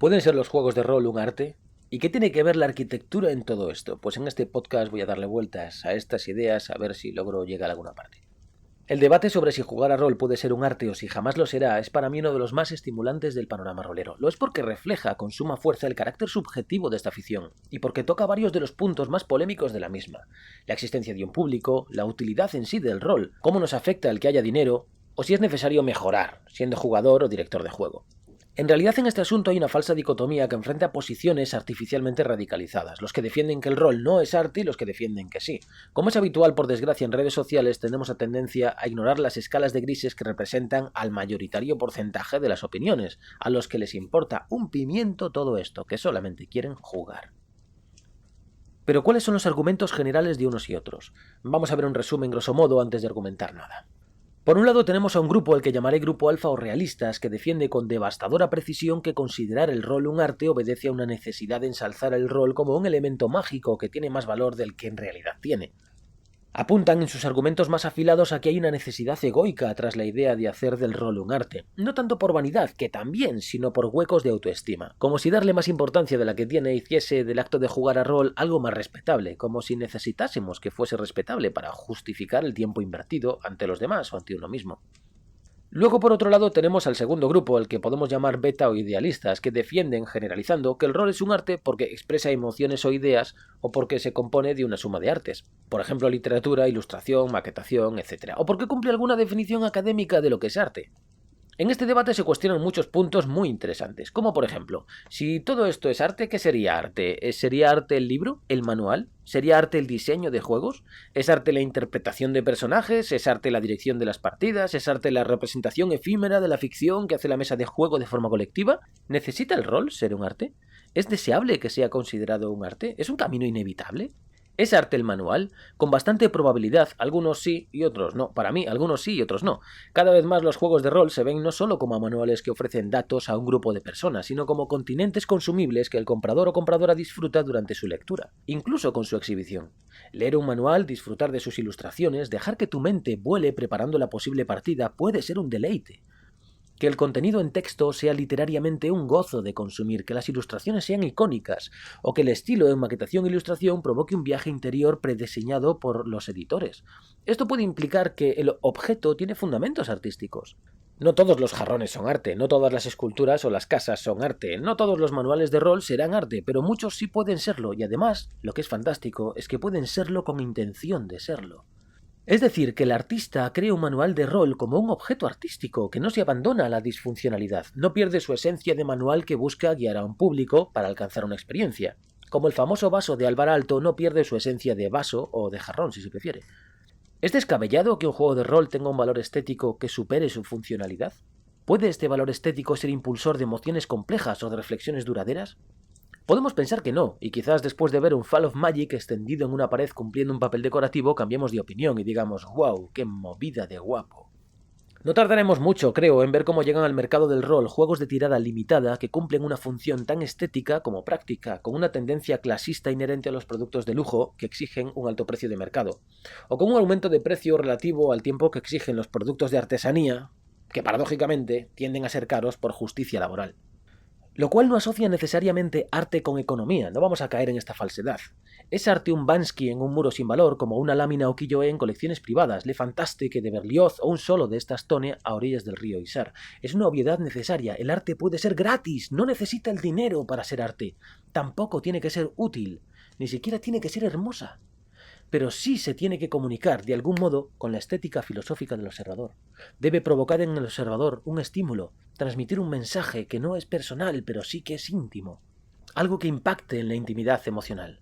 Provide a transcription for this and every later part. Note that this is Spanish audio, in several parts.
¿Pueden ser los juegos de rol un arte? ¿Y qué tiene que ver la arquitectura en todo esto? Pues en este podcast voy a darle vueltas a estas ideas a ver si logro llegar a alguna parte. El debate sobre si jugar a rol puede ser un arte o si jamás lo será es para mí uno de los más estimulantes del panorama rolero. Lo es porque refleja con suma fuerza el carácter subjetivo de esta afición y porque toca varios de los puntos más polémicos de la misma. La existencia de un público, la utilidad en sí del rol, cómo nos afecta el que haya dinero o si es necesario mejorar, siendo jugador o director de juego. En realidad en este asunto hay una falsa dicotomía que enfrenta posiciones artificialmente radicalizadas, los que defienden que el rol no es arte y los que defienden que sí. Como es habitual por desgracia en redes sociales, tenemos la tendencia a ignorar las escalas de grises que representan al mayoritario porcentaje de las opiniones, a los que les importa un pimiento todo esto, que solamente quieren jugar. Pero ¿cuáles son los argumentos generales de unos y otros? Vamos a ver un resumen grosso modo antes de argumentar nada. Por un lado tenemos a un grupo al que llamaré grupo alfa o realistas que defiende con devastadora precisión que considerar el rol un arte obedece a una necesidad de ensalzar el rol como un elemento mágico que tiene más valor del que en realidad tiene. Apuntan en sus argumentos más afilados a que hay una necesidad egoica tras la idea de hacer del rol un arte, no tanto por vanidad, que también, sino por huecos de autoestima, como si darle más importancia de la que tiene hiciese del acto de jugar a rol algo más respetable, como si necesitásemos que fuese respetable para justificar el tiempo invertido ante los demás o ante uno mismo. Luego, por otro lado, tenemos al segundo grupo, el que podemos llamar beta o idealistas, que defienden, generalizando, que el rol es un arte porque expresa emociones o ideas o porque se compone de una suma de artes. Por ejemplo, literatura, ilustración, maquetación, etc. O porque cumple alguna definición académica de lo que es arte. En este debate se cuestionan muchos puntos muy interesantes, como por ejemplo, si todo esto es arte, ¿qué sería arte? ¿Sería arte el libro? ¿El manual? ¿Sería arte el diseño de juegos? ¿Es arte la interpretación de personajes? ¿Es arte la dirección de las partidas? ¿Es arte la representación efímera de la ficción que hace la mesa de juego de forma colectiva? ¿Necesita el rol ser un arte? ¿Es deseable que sea considerado un arte? ¿Es un camino inevitable? ¿Es arte el manual? Con bastante probabilidad, algunos sí y otros no. Para mí, algunos sí y otros no. Cada vez más los juegos de rol se ven no solo como manuales que ofrecen datos a un grupo de personas, sino como continentes consumibles que el comprador o compradora disfruta durante su lectura, incluso con su exhibición. Leer un manual, disfrutar de sus ilustraciones, dejar que tu mente vuele preparando la posible partida puede ser un deleite. Que el contenido en texto sea literariamente un gozo de consumir, que las ilustraciones sean icónicas, o que el estilo en maquetación e ilustración provoque un viaje interior prediseñado por los editores. Esto puede implicar que el objeto tiene fundamentos artísticos. No todos los jarrones son arte, no todas las esculturas o las casas son arte, no todos los manuales de rol serán arte, pero muchos sí pueden serlo, y además, lo que es fantástico es que pueden serlo con intención de serlo. Es decir, que el artista crea un manual de rol como un objeto artístico que no se abandona a la disfuncionalidad, no pierde su esencia de manual que busca guiar a un público para alcanzar una experiencia. Como el famoso vaso de Álvar Alto no pierde su esencia de vaso o de jarrón, si se prefiere. ¿Es descabellado que un juego de rol tenga un valor estético que supere su funcionalidad? ¿Puede este valor estético ser impulsor de emociones complejas o de reflexiones duraderas? Podemos pensar que no, y quizás después de ver un Fall of Magic extendido en una pared cumpliendo un papel decorativo cambiemos de opinión y digamos ¡wow! ¡Qué movida de guapo! No tardaremos mucho, creo, en ver cómo llegan al mercado del rol juegos de tirada limitada que cumplen una función tan estética como práctica, con una tendencia clasista inherente a los productos de lujo que exigen un alto precio de mercado, o con un aumento de precio relativo al tiempo que exigen los productos de artesanía, que paradójicamente tienden a ser caros por justicia laboral. Lo cual no asocia necesariamente arte con economía, no vamos a caer en esta falsedad. ¿Es arte un Banksy en un muro sin valor, como una lámina o quilloé en colecciones privadas, Le Fantastique de Berlioz o un solo de esta Stone a orillas del río Isar? Es una obviedad necesaria, el arte puede ser gratis, no necesita el dinero para ser arte. Tampoco tiene que ser útil, ni siquiera tiene que ser hermosa. Pero sí se tiene que comunicar, de algún modo, con la estética filosófica del observador. Debe provocar en el observador un estímulo, transmitir un mensaje que no es personal, pero sí que es íntimo. Algo que impacte en la intimidad emocional.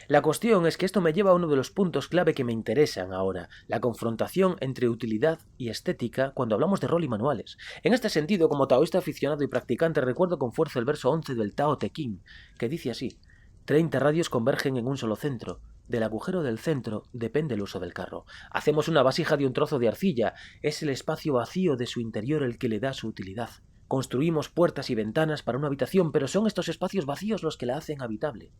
La cuestión es que esto me lleva a uno de los puntos clave que me interesan ahora, la confrontación entre utilidad y estética cuando hablamos de rol y manuales. En este sentido, como taoísta aficionado y practicante, recuerdo con fuerza el verso 11 del Tao Te Ching, que dice así: 30 radios convergen en un solo centro. Del agujero del centro depende el uso del carro. Hacemos una vasija de un trozo de arcilla. Es el espacio vacío de su interior el que le da su utilidad. Construimos puertas y ventanas para una habitación, pero son estos espacios vacíos los que la hacen habitable.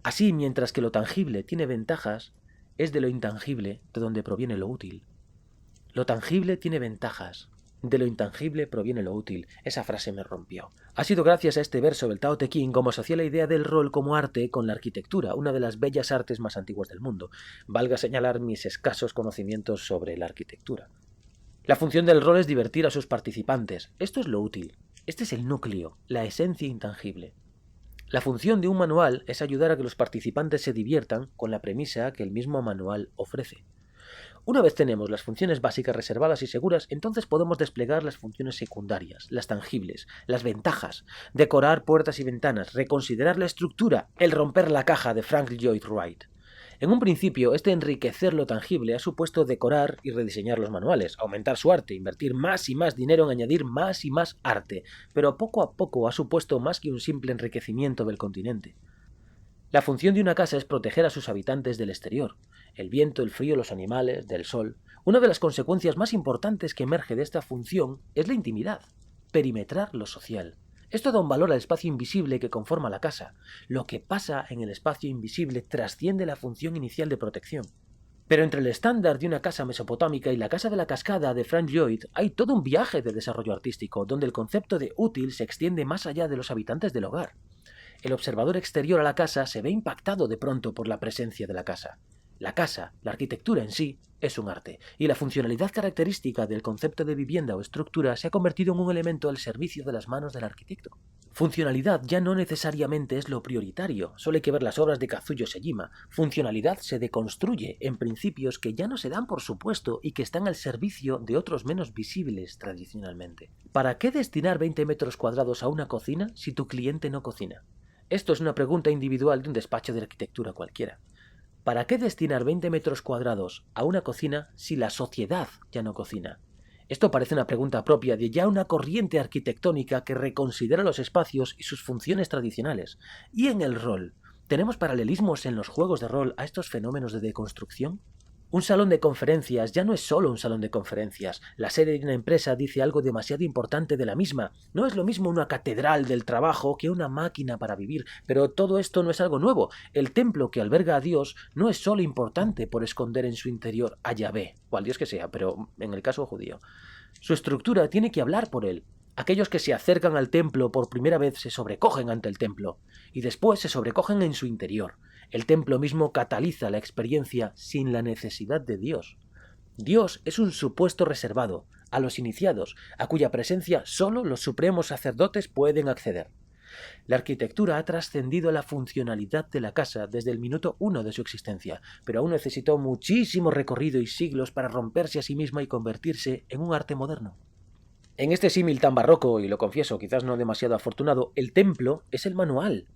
Así, mientras que lo tangible tiene ventajas, es de lo intangible de donde proviene lo útil. Lo tangible tiene ventajas. De lo intangible proviene lo útil. Esa frase me rompió. Ha sido gracias a este verso del Tao Te Ching como asocié la idea del rol como arte con la arquitectura, una de las bellas artes más antiguas del mundo. Valga señalar mis escasos conocimientos sobre la arquitectura. La función del rol es divertir a sus participantes. Esto es lo útil. Este es el núcleo, la esencia intangible. La función de un manual es ayudar a que los participantes se diviertan con la premisa que el mismo manual ofrece. Una vez tenemos las funciones básicas reservadas y seguras, entonces podemos desplegar las funciones secundarias, las tangibles, las ventajas, decorar puertas y ventanas, reconsiderar la estructura, el romper la caja de Frank Lloyd Wright. En un principio, este enriquecer lo tangible ha supuesto decorar y rediseñar los manuales, aumentar su arte, invertir más y más dinero en añadir más y más arte, pero poco a poco ha supuesto más que un simple enriquecimiento del continente. La función de una casa es proteger a sus habitantes del exterior, el viento, el frío, los animales, del sol. Una de las consecuencias más importantes que emerge de esta función es la intimidad, perimetrar lo social. Esto da un valor al espacio invisible que conforma la casa. Lo que pasa en el espacio invisible trasciende la función inicial de protección. Pero entre el estándar de una casa mesopotámica y la casa de la cascada de Frank Lloyd hay todo un viaje de desarrollo artístico, donde el concepto de útil se extiende más allá de los habitantes del hogar. El observador exterior a la casa se ve impactado de pronto por la presencia de la casa. La casa, la arquitectura en sí, es un arte, y la funcionalidad característica del concepto de vivienda o estructura se ha convertido en un elemento al servicio de las manos del arquitecto. Funcionalidad ya no necesariamente es lo prioritario, solo hay que ver las obras de Kazuyo Sejima. Funcionalidad se deconstruye en principios que ya no se dan por supuesto y que están al servicio de otros menos visibles tradicionalmente. ¿Para qué destinar 20 metros cuadrados a una cocina si tu cliente no cocina? Esto es una pregunta individual de un despacho de arquitectura cualquiera. ¿Para qué destinar 20 metros cuadrados a una cocina si la sociedad ya no cocina? Esto parece una pregunta propia de ya una corriente arquitectónica que reconsidera los espacios y sus funciones tradicionales. ¿Y en el rol? ¿Tenemos paralelismos en los juegos de rol a estos fenómenos de deconstrucción? Un salón de conferencias ya no es solo un salón de conferencias. La sede de una empresa dice algo demasiado importante de la misma. No es lo mismo una catedral del trabajo que una máquina para vivir, pero todo esto no es algo nuevo. El templo que alberga a Dios no es solo importante por esconder en su interior a Yahvé, o al Dios que sea, pero en el caso judío. Su estructura tiene que hablar por él. Aquellos que se acercan al templo por primera vez se sobrecogen ante el templo, y después se sobrecogen en su interior. El templo mismo cataliza la experiencia sin la necesidad de Dios. Dios es un supuesto reservado a los iniciados, a cuya presencia solo los supremos sacerdotes pueden acceder. La arquitectura ha trascendido la funcionalidad de la casa desde el minuto 1 de su existencia, pero aún necesitó muchísimo recorrido y siglos para romperse a sí misma y convertirse en un arte moderno. En este símil tan barroco, y lo confieso, quizás no demasiado afortunado, el templo es el manual.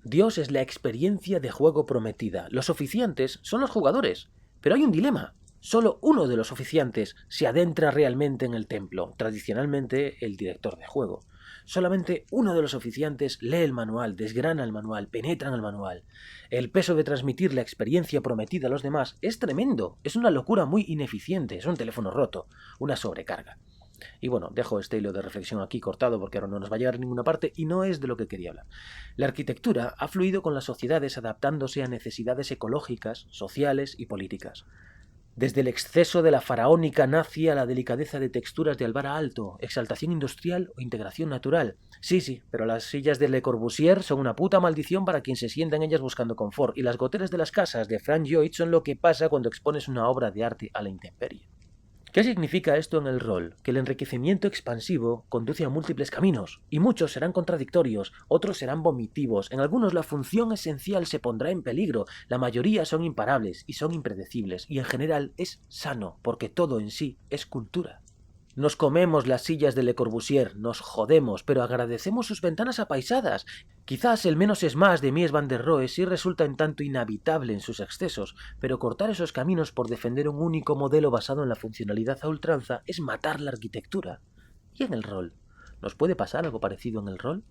Dios es la experiencia de juego prometida. Los oficiantes son los jugadores. Pero hay un dilema. Solo uno de los oficiantes se adentra realmente en el templo, tradicionalmente el director de juego. Solamente uno de los oficiantes lee el manual, desgrana el manual, penetra en el manual. El peso de transmitir la experiencia prometida a los demás es tremendo. Es una locura muy ineficiente. Es un teléfono roto, una sobrecarga. Y bueno, dejo este hilo de reflexión aquí cortado porque ahora no nos va a llegar a ninguna parte y no es de lo que quería hablar. La arquitectura ha fluido con las sociedades adaptándose a necesidades ecológicas, sociales y políticas. Desde el exceso de la faraónica nazi a la delicadeza de texturas de Alvara Aalto, exaltación industrial o integración natural. Sí, pero las sillas de Le Corbusier son una puta maldición para quien se sienta en ellas buscando confort, y las goteras de las casas de Frank Lloyd son lo que pasa cuando expones una obra de arte a la intemperie. ¿Qué significa esto en el rol? Que el enriquecimiento expansivo conduce a múltiples caminos, y muchos serán contradictorios, otros serán vomitivos, en algunos la función esencial se pondrá en peligro, la mayoría son imparables y son impredecibles, y en general es sano, porque todo en sí es cultura. Nos comemos las sillas de Le Corbusier, nos jodemos, pero agradecemos sus ventanas apaisadas. Quizás el menos es más de Mies van der Rohe sí resulta en tanto inhabitable en sus excesos, pero cortar esos caminos por defender un único modelo basado en la funcionalidad a ultranza es matar la arquitectura. ¿Y en el rol? ¿Nos puede pasar algo parecido en el rol?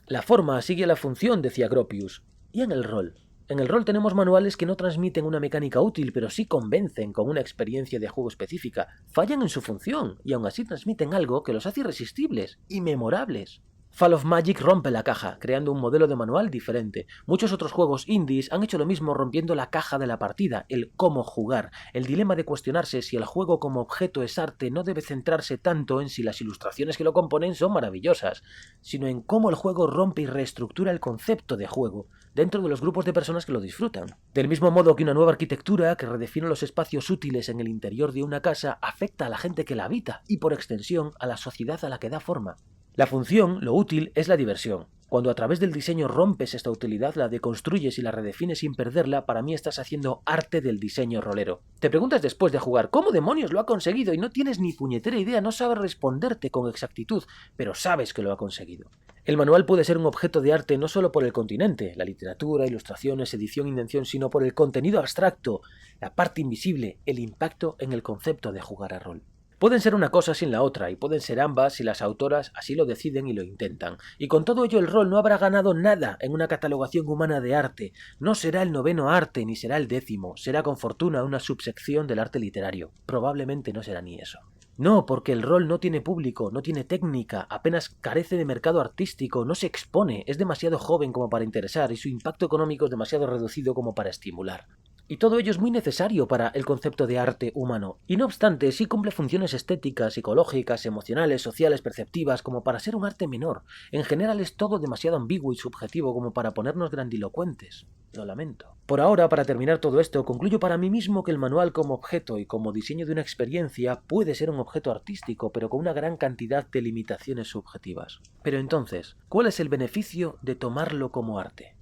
La forma sigue la función, decía Gropius. ¿Y en el rol? En el rol tenemos manuales que no transmiten una mecánica útil, pero sí convencen con una experiencia de juego específica. Fallan en su función, y aún así transmiten algo que los hace irresistibles y memorables. Fall of Magic rompe la caja, creando un modelo de manual diferente. Muchos otros juegos indies han hecho lo mismo rompiendo la caja de la partida, el cómo jugar. El dilema de cuestionarse si el juego como objeto es arte no debe centrarse tanto en si las ilustraciones que lo componen son maravillosas, sino en cómo el juego rompe y reestructura el concepto de juego dentro de los grupos de personas que lo disfrutan. Del mismo modo que una nueva arquitectura que redefine los espacios útiles en el interior de una casa afecta a la gente que la habita y por extensión a la sociedad a la que da forma. La función, lo útil, es la diversión. Cuando a través del diseño rompes esta utilidad, la deconstruyes y la redefines sin perderla, para mí estás haciendo arte del diseño rolero. Te preguntas después de jugar, ¿cómo demonios lo ha conseguido? Y no tienes ni puñetera idea, no sabes responderte con exactitud, pero sabes que lo ha conseguido. El manual puede ser un objeto de arte no solo por el continente, la literatura, ilustraciones, edición, invención, sino por el contenido abstracto, la parte invisible, el impacto en el concepto de jugar a rol. Pueden ser una cosa sin la otra, y pueden ser ambas si las autoras así lo deciden y lo intentan. Y con todo ello el rol no habrá ganado nada en una catalogación humana de arte. No será el 9º arte, ni será el 10º. Será con fortuna una subsección del arte literario. Probablemente no será ni eso. No, porque el rol no tiene público, no tiene técnica, apenas carece de mercado artístico, no se expone, es demasiado joven como para interesar y su impacto económico es demasiado reducido como para estimular. Y todo ello es muy necesario para el concepto de arte humano, y no obstante sí cumple funciones estéticas, psicológicas, emocionales, sociales, perceptivas, como para ser un arte menor. En general es todo demasiado ambiguo y subjetivo como para ponernos grandilocuentes. Lo lamento. Por ahora, para terminar todo esto, concluyo para mí mismo que el manual como objeto y como diseño de una experiencia puede ser un objeto artístico, pero con una gran cantidad de limitaciones subjetivas. Pero entonces, ¿cuál es el beneficio de tomarlo como arte?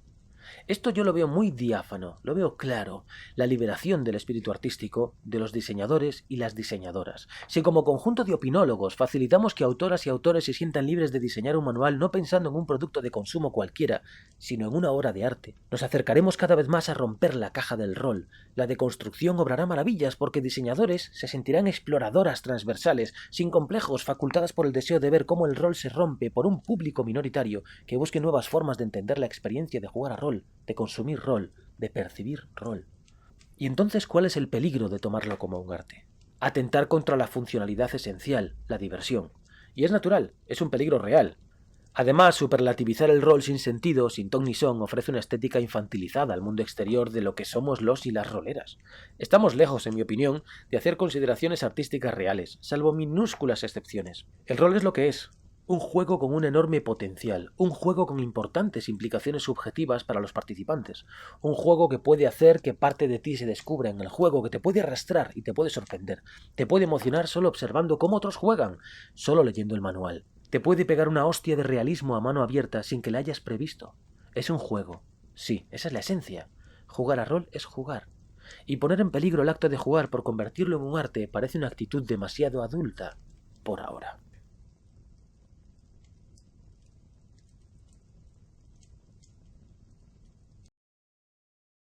Esto yo lo veo muy diáfano, lo veo claro, la liberación del espíritu artístico de los diseñadores y las diseñadoras. Si como conjunto de opinólogos facilitamos que autoras y autores se sientan libres de diseñar un manual no pensando en un producto de consumo cualquiera, sino en una obra de arte, nos acercaremos cada vez más a romper la caja del rol. La deconstrucción obrará maravillas porque diseñadores se sentirán exploradoras transversales, sin complejos, facultadas por el deseo de ver cómo el rol se rompe por un público minoritario que busque nuevas formas de entender la experiencia de jugar a rol, de consumir rol, de percibir rol. ¿Y entonces cuál es el peligro de tomarlo como un arte? Atentar contra la funcionalidad esencial, la diversión. Y es natural, es un peligro real. Además, superlativizar el rol sin sentido, sin ton ni son, ofrece una estética infantilizada al mundo exterior de lo que somos los y las roleras. Estamos lejos, en mi opinión, de hacer consideraciones artísticas reales, salvo minúsculas excepciones. El rol es lo que es. Un juego con un enorme potencial, un juego con importantes implicaciones subjetivas para los participantes, un juego que puede hacer que parte de ti se descubra en el juego, que te puede arrastrar y te puede sorprender, te puede emocionar solo observando cómo otros juegan, solo leyendo el manual, te puede pegar una hostia de realismo a mano abierta sin que la hayas previsto. Es un juego. Sí, esa es la esencia. Jugar a rol es jugar. Y poner en peligro el acto de jugar por convertirlo en un arte parece una actitud demasiado adulta por ahora.